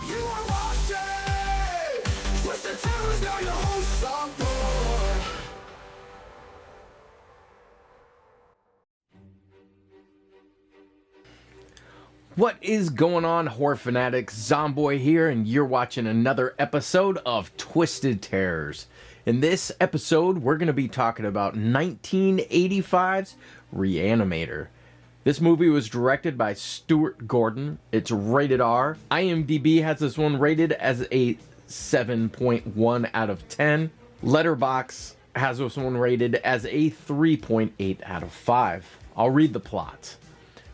You are watching Twisted Terrors, now your hosts on board. What is going on, horror fanatics? Zomboy here, and you're watching another episode of Twisted Terrors. In this episode, we're going to be talking about 1985's Re-Animator. This movie was directed by Stuart Gordon. It's rated R. IMDb has this one rated as a 7.1 out of 10. Letterboxd has this one rated as a 3.8 out of 5. I'll read the plot.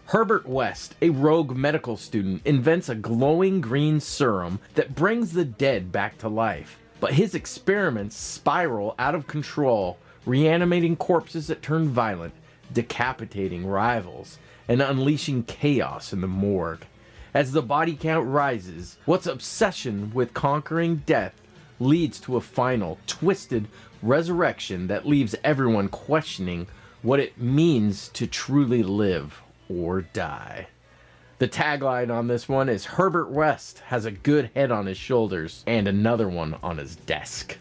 Herbert West, a rogue medical student, invents a glowing green serum that brings the dead back to life. But his experiments spiral out of control, reanimating corpses that turn violent, decapitating rivals, and unleashing chaos in the morgue. As the body count rises, West's obsession with conquering death leads to a final, twisted resurrection that leaves everyone questioning what it means to truly live or die. The tagline on this one is Herbert West has a good head on his shoulders and another one on his desk.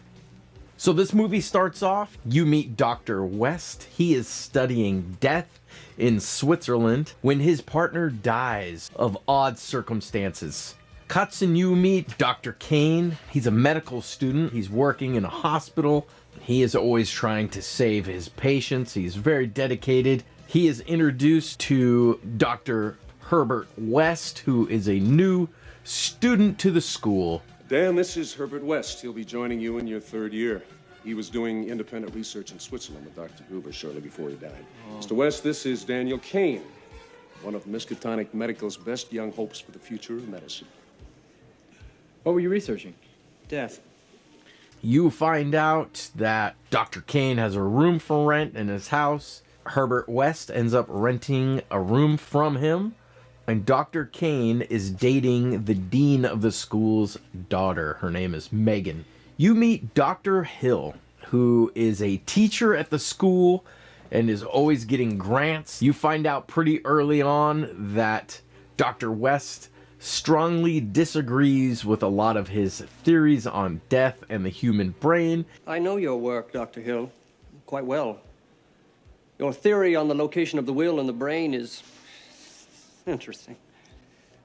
So this movie starts off, you meet Dr. West. He is studying death in Switzerland when his partner dies of odd circumstances. Cuts and you meet Dr. Kane. He's a medical student. He's working in a hospital. He is always trying to save his patients. He's very dedicated. He is introduced to Dr. Herbert West, who is a new student to the school. Dan, this is Herbert West. He'll be joining you in your third year. He was doing independent research in Switzerland with Dr. Gruber shortly before he died. Mr. West, this is Daniel Kane, one of Miskatonic Medical's best young hopes for the future of medicine. What were you researching? Death. You find out that Dr. Kane has a room for rent in his house. Herbert West ends up renting a room from him, and Dr. Kane is dating the dean of the school's daughter. Her name is Megan. You meet Dr. Hill, who is a teacher at the school and is always getting grants. You find out pretty early on that Dr. West strongly disagrees with a lot of his theories on death and the human brain. I know your work, Dr. Hill, quite well. Your theory on the location of the will in the brain is interesting.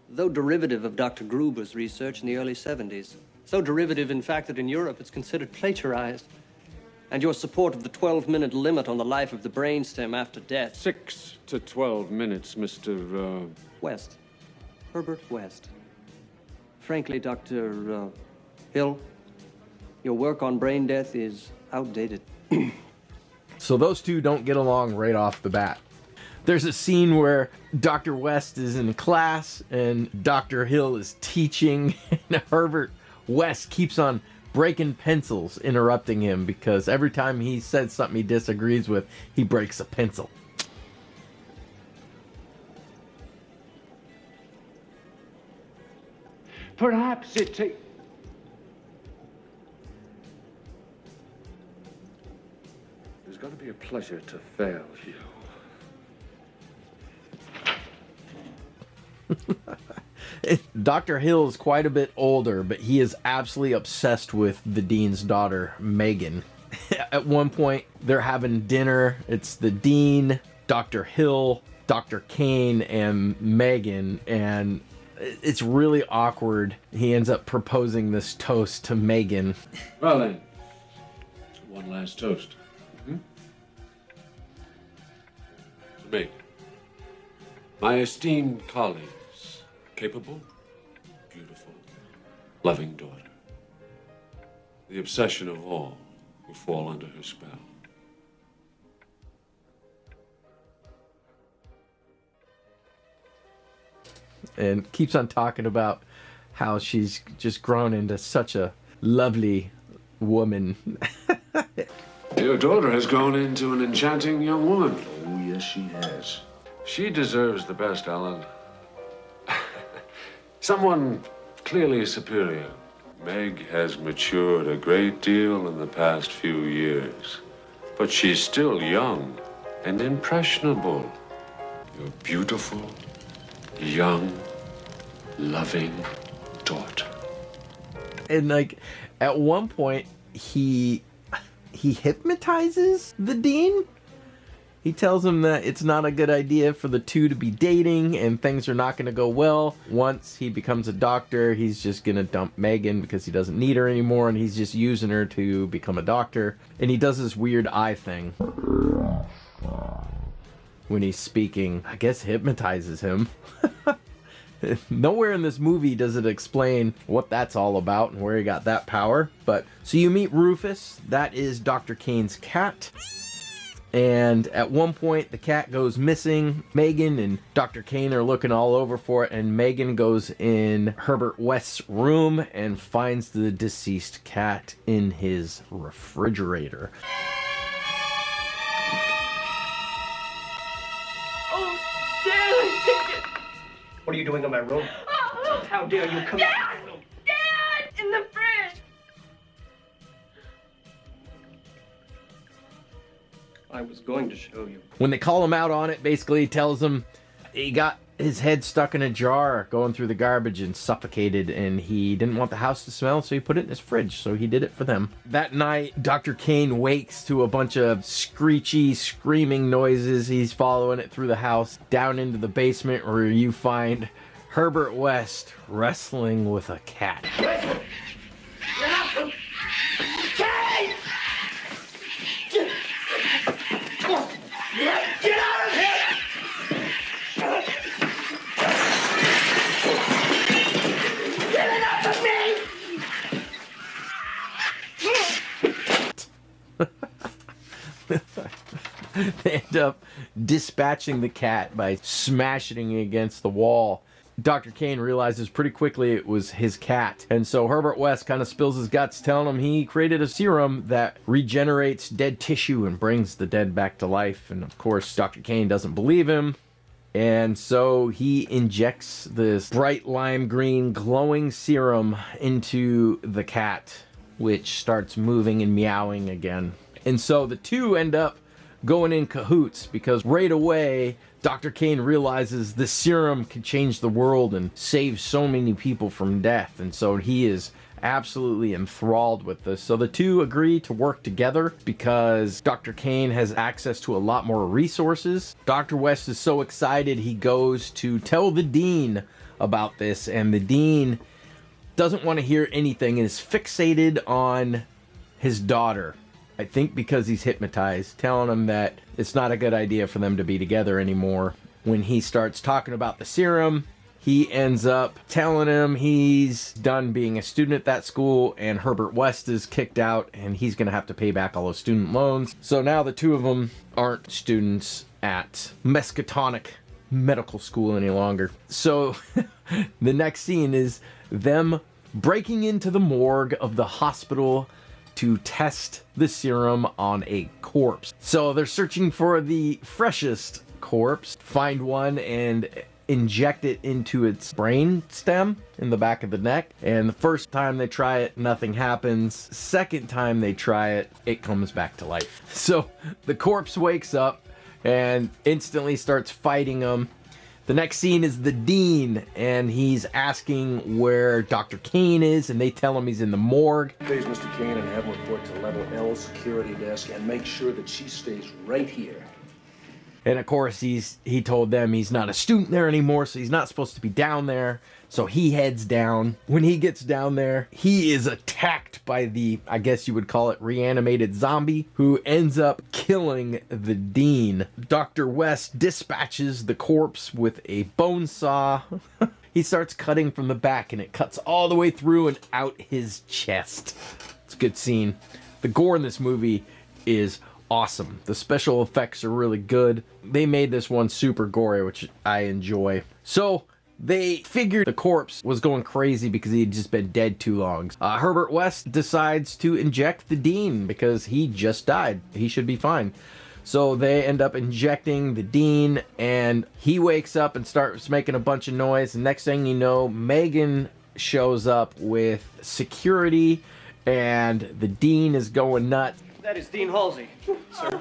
Though derivative of Dr. Gruber's research in the early 70s. So derivative, in fact, that in Europe it's considered plagiarized. And your support of the 12-minute limit on the life of the brainstem after death. 6 to 12 minutes, Mr. West. Herbert West. Frankly, Dr. Hill, your work on brain death is outdated. So those two don't get along right off the bat. There's a scene where Dr. West is in class and Dr. Hill is teaching, and Herbert West keeps on breaking pencils, interrupting him, because every time he says something he disagrees with, he breaks a pencil. Perhaps it takes... It's going to be a pleasure to fail you. Dr. Hill is quite a bit older, but he is absolutely obsessed with the dean's daughter, Megan. At one point, they're having dinner. It's the dean, Dr. Hill, Dr. Kane, and Megan, and it's really awkward. He ends up proposing this toast to Megan. Well then, one last toast. To me, my esteemed colleagues, capable, beautiful, loving daughter, the obsession of all who fall under her spell. And keeps on talking about how she's just grown into such a lovely woman. Your daughter has grown into an enchanting young woman. Oh, yes, she has. She deserves the best, Alan. Someone clearly superior. Meg has matured a great deal in the past few years, but she's still young and impressionable. Your beautiful, young, loving daughter. And like at one point he hypnotizes the dean. He tells him that it's not a good idea for the two to be dating and things are not going to go well. Once he becomes a doctor, he's just going to dump Megan because he doesn't need her anymore, and he's just using her to become a doctor. And he does this weird eye thing when he's speaking. I guess hypnotizes him. Nowhere in this movie does it explain what that's all about and where he got that power. But so you meet Rufus. That is Dr. Kane's cat. And at one point, the cat goes missing. Megan and Dr. Kane are looking all over for it, and Megan goes in Herbert West's room and finds the deceased cat in his refrigerator. Oh, Dad! What are you doing in my room? How dare you come Dad! in my room? Dad! In the fridge! I was going to show you. When they call him out on it, basically he tells him he got his head stuck in a jar going through the garbage and suffocated, and he didn't want the house to smell, so he put it in his fridge. So he did it for them. That night, Dr. Kane wakes to a bunch of screechy, screaming noises. He's following it through the house down into the basement, where you find Herbert West wrestling with a cat. Get out of here! Get it off of me! They end up dispatching the cat by smashing it against the wall. Dr. Kane realizes pretty quickly it was his cat. And so Herbert West kind of spills his guts, telling him he created a serum that regenerates dead tissue and brings the dead back to life. And of course, Dr. Kane doesn't believe him. And so he injects this bright lime green glowing serum into the cat, which starts moving and meowing again. And so the two end up going in cahoots, because right away Dr. Kane realizes the serum can change the world and save so many people from death, and so he is absolutely enthralled with this. So the two agree to work together because Dr. Kane has access to a lot more resources. Dr. West is so excited he goes to tell the dean about this, and the dean doesn't want to hear anything and is fixated on his daughter. I think because he's hypnotized, telling him that it's not a good idea for them to be together anymore. When he starts talking about the serum, he ends up telling him he's done being a student at that school, and Herbert West is kicked out, and he's going to have to pay back all those student loans. So now the two of them aren't students at Miskatonic Medical School any longer. So the next scene is them breaking into the morgue of the hospital to test the serum on a corpse. So they're searching for the freshest corpse, find one and inject it into its brain stem in the back of the neck. And the first time they try it, nothing happens. Second time they try it, it comes back to life. So the corpse wakes up and instantly starts fighting them. The next scene is the dean, and he's asking where Dr. Kane is, and they tell him he's in the morgue. Please, Mr. Kane, and have him report to level L security desk, and make sure that she stays right here. And of course, he told them he's not a student there anymore, so he's not supposed to be down there. So he heads down. When he gets down there, he is attacked by the, I guess you would call it, reanimated zombie, who ends up killing the dean. Dr. West dispatches the corpse with a bone saw. He starts cutting from the back, and it cuts all the way through and out his chest. It's a good scene. The gore in this movie is awesome. The special effects are really good. They made this one super gory, which I enjoy. So they figured the corpse was going crazy because he had just been dead too long. Herbert West decides to inject the dean because he just died. He should be fine. So they end up injecting the dean, and he wakes up and starts making a bunch of noise. And next thing you know, Megan shows up with security, and the dean is going nuts. That is Dean Halsey, sir.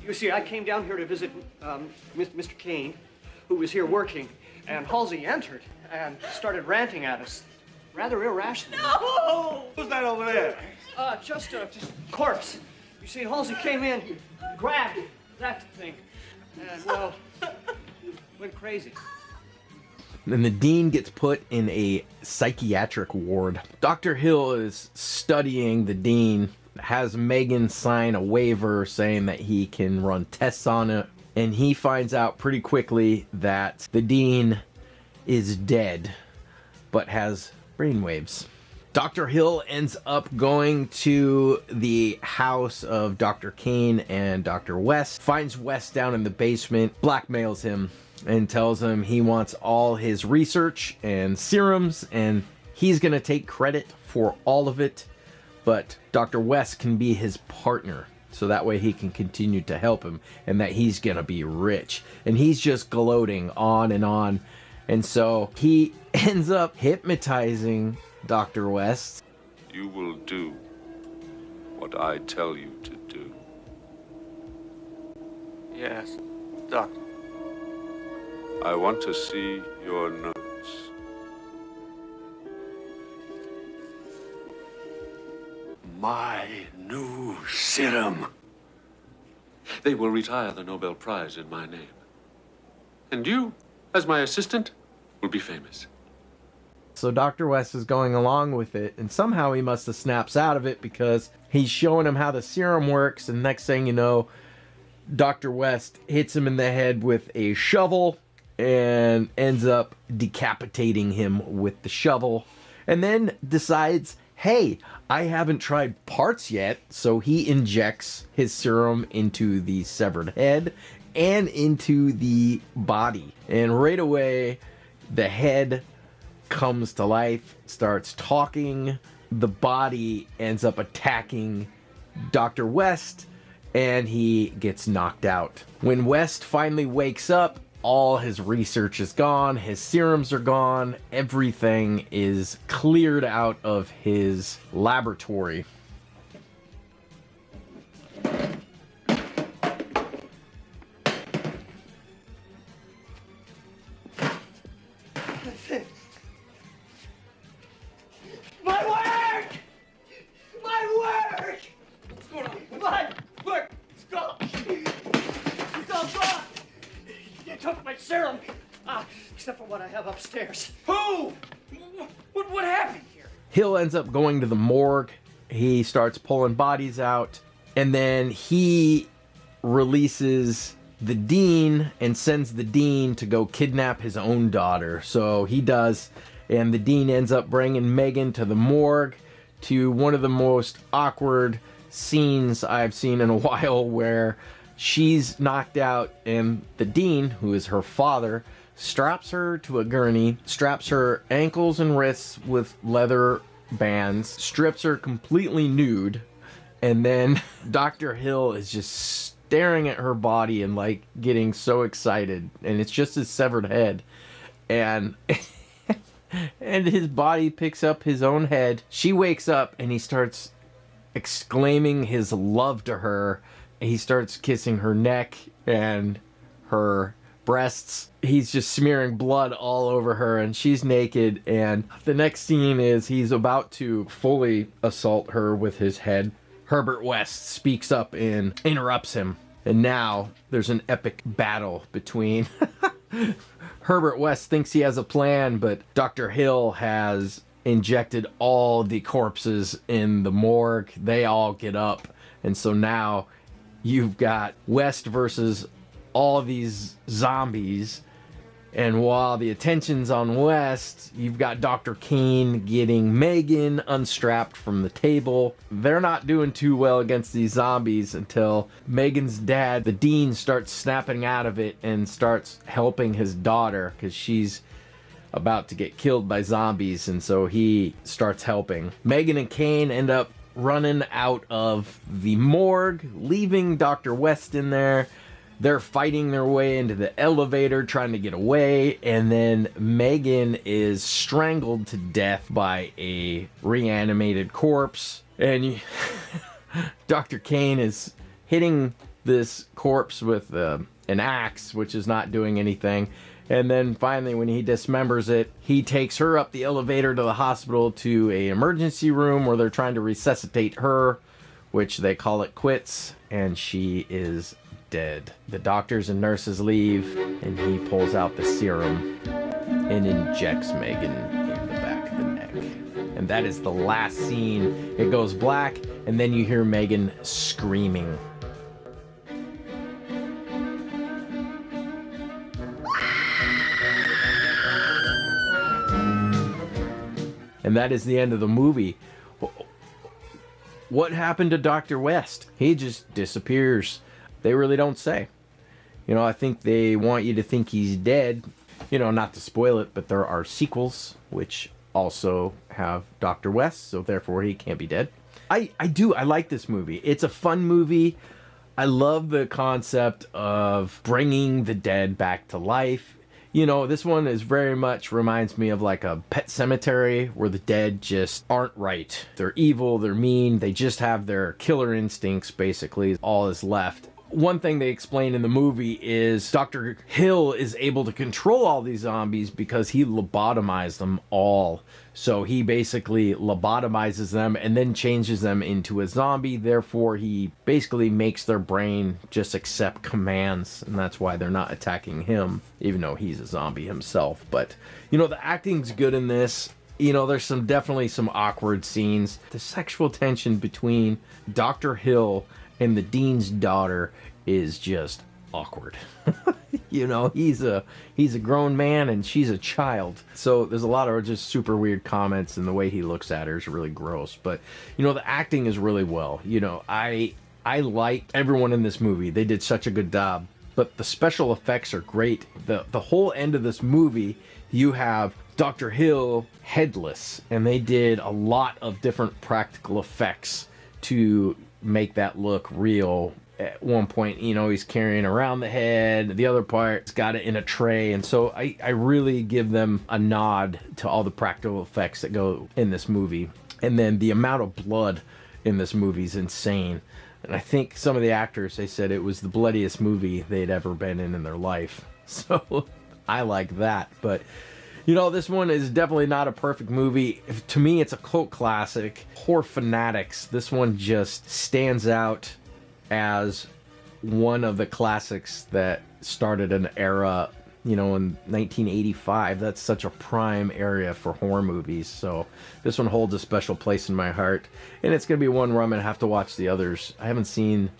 You see, I came down here to visit Mr. Kane, who was here working, and Halsey entered and started ranting at us. rather irrational. No! Who's that over there? Just a corpse. You see, Halsey came in, grabbed that thing, and, well, went crazy. And the dean gets put in a psychiatric ward. Dr. Hill is studying the dean, has Megan sign a waiver saying that he can run tests on it, and he finds out pretty quickly that the dean is dead, but has brainwaves. Dr. Hill ends up going to the house of Dr. Kane and Dr. West, finds West down in the basement, blackmails him, and tells him he wants all his research and serums, and he's going to take credit for all of it, but Dr. West can be his partner, so that way he can continue to help him, and that he's going to be rich. And he's just gloating on, and so he ends up hypnotizing Dr. West. You will do what I tell you to do. Yes, Doctor. I want to see your notes. My new serum. They will retire the Nobel Prize in my name. And you, as my assistant, will be famous. So Dr. West is going along with it, and somehow he must have snaps out of it because he's showing him how the serum works, and next thing you know, Dr. West hits him in the head with a shovel and ends up decapitating him with the shovel, and then decides, hey, I haven't tried parts yet, so he injects his serum into the severed head and into the body, and right away the head comes to life, starts talking, the body ends up attacking Dr. West, and he gets knocked out. When West finally wakes up, all his research is gone, his serums are gone, everything is cleared out of his laboratory. My work! My work! What's going on? My work! It's gone! It's all gone! You took my serum! Except for what I have upstairs. Who? What happened here? Hill ends up going to the morgue. He starts pulling bodies out, and then he releases the dean and sends the dean to go kidnap his own daughter. So he does, and the dean ends up bringing Megan to the morgue, to one of the most awkward scenes I've seen in a while, where she's knocked out and the dean, who is her father, straps her to a gurney, straps her ankles and wrists with leather bands, strips her completely nude, and then Dr. Hill is just staring at her body and like getting so excited, and it's just his severed head, and and his body picks up his own head. She wakes up and he starts exclaiming his love to her. He starts kissing her neck and her breasts. He's just smearing blood all over her, and she's naked, and the next scene is he's about to fully assault her with his head. Herbert West speaks up and interrupts him, and now there's an epic battle between Herbert West thinks he has a plan, but Dr. Hill has injected all the corpses in the morgue. They all get up, and so now you've got West versus all these zombies, and while the attention's on West, you've got Dr. Kane getting Megan unstrapped from the table. They're not doing too well against these zombies until Megan's dad, the dean, starts snapping out of it and starts helping his daughter because she's about to get killed by zombies, and so he starts helping. Megan and Kane end up running out of the morgue, leaving Dr. West in there. They're fighting their way into the elevator, trying to get away, and then Megan is strangled to death by a reanimated corpse, and Dr. Kane is hitting this corpse with an axe, which is not doing anything, And then finally, when he dismembers it, he takes her up the elevator to the hospital to a emergency room where they're trying to resuscitate her, which they call it quits, and she is dead. The doctors and nurses leave, and he pulls out the serum and injects Megan in the back of the neck. And that is the last scene. It goes black, and then you hear Megan screaming. And that is the end of the movie. What happened to Dr. West? He just disappears. They really don't say. You know, I think they want you to think he's dead. You know, not to spoil it, but there are sequels which also have Dr. West, so therefore he can't be dead. I like this movie. It's a fun movie. I love the concept of bringing the dead back to life. You know, this one is very much reminds me of like a Pet Cemetery where the dead just aren't right. They're evil, they're mean, they just have their killer instincts, basically. All is left. One thing they explain in the movie is Dr. Hill is able to control all these zombies because he lobotomized them all. So he basically lobotomizes them and then changes them into a zombie. Therefore, he basically makes their brain just accept commands. And that's why they're not attacking him, even though he's a zombie himself. But, you know, the acting's good in this. You know, there's definitely some awkward scenes. The sexual tension between Dr. Hill and the dean's daughter is just awkward. You know, he's a grown man and she's a child. So there's a lot of just super weird comments, and the way he looks at her is really gross. But, you know, the acting is really well. You know, I liked everyone in this movie. They did such a good job. But the special effects are great. The whole end of this movie, you have Dr. Hill headless, and they did a lot of different practical effects to make that look real. At one point, you know, he's carrying around the head. The other part's got it in a tray. And so I really give them a nod to all the practical effects that go in this movie. And then the amount of blood in this movie is insane. And I think some of the actors, they said it was the bloodiest movie they'd ever been in their life. So I like that. But, you know, this one is definitely not a perfect movie. To me, it's a cult classic. Horror fanatics, this one just stands out as one of the classics that started an era, you know, in 1985. That's such a prime area for horror movies. So this one holds a special place in my heart. And it's going to be one where I'm going to have to watch the others. I haven't seen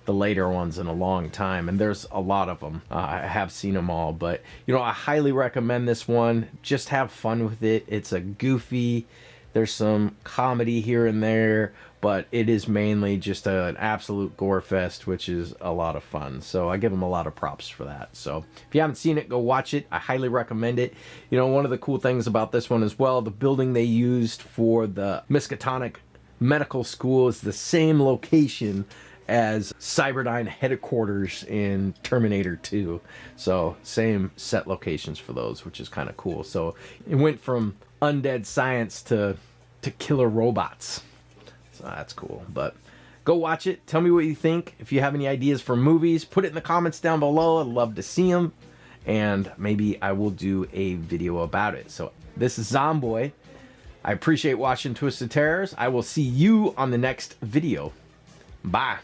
the later ones in a long time, and there's a lot of them. I have seen them all, but, you know, I highly recommend this one. Just have fun with it. It's a goofy, there's some comedy here and there, but it is mainly just an absolute gore fest, which is a lot of fun. So I give them a lot of props for that. So if you haven't seen it, go watch it. I highly recommend it. You know, one of the cool things about this one as well, the building they used for the Miskatonic Medical School is the same location as Cyberdyne headquarters in Terminator 2. So same set locations for those, which is kind of cool. So it went from undead science to killer robots. So that's cool. But go watch it. Tell me what you think. If you have any ideas for movies, put it in the comments down below. I'd love to see them. And maybe I will do a video about it. So this is Zomboy. I appreciate watching Twisted Terrors. I will see you on the next video. Bye.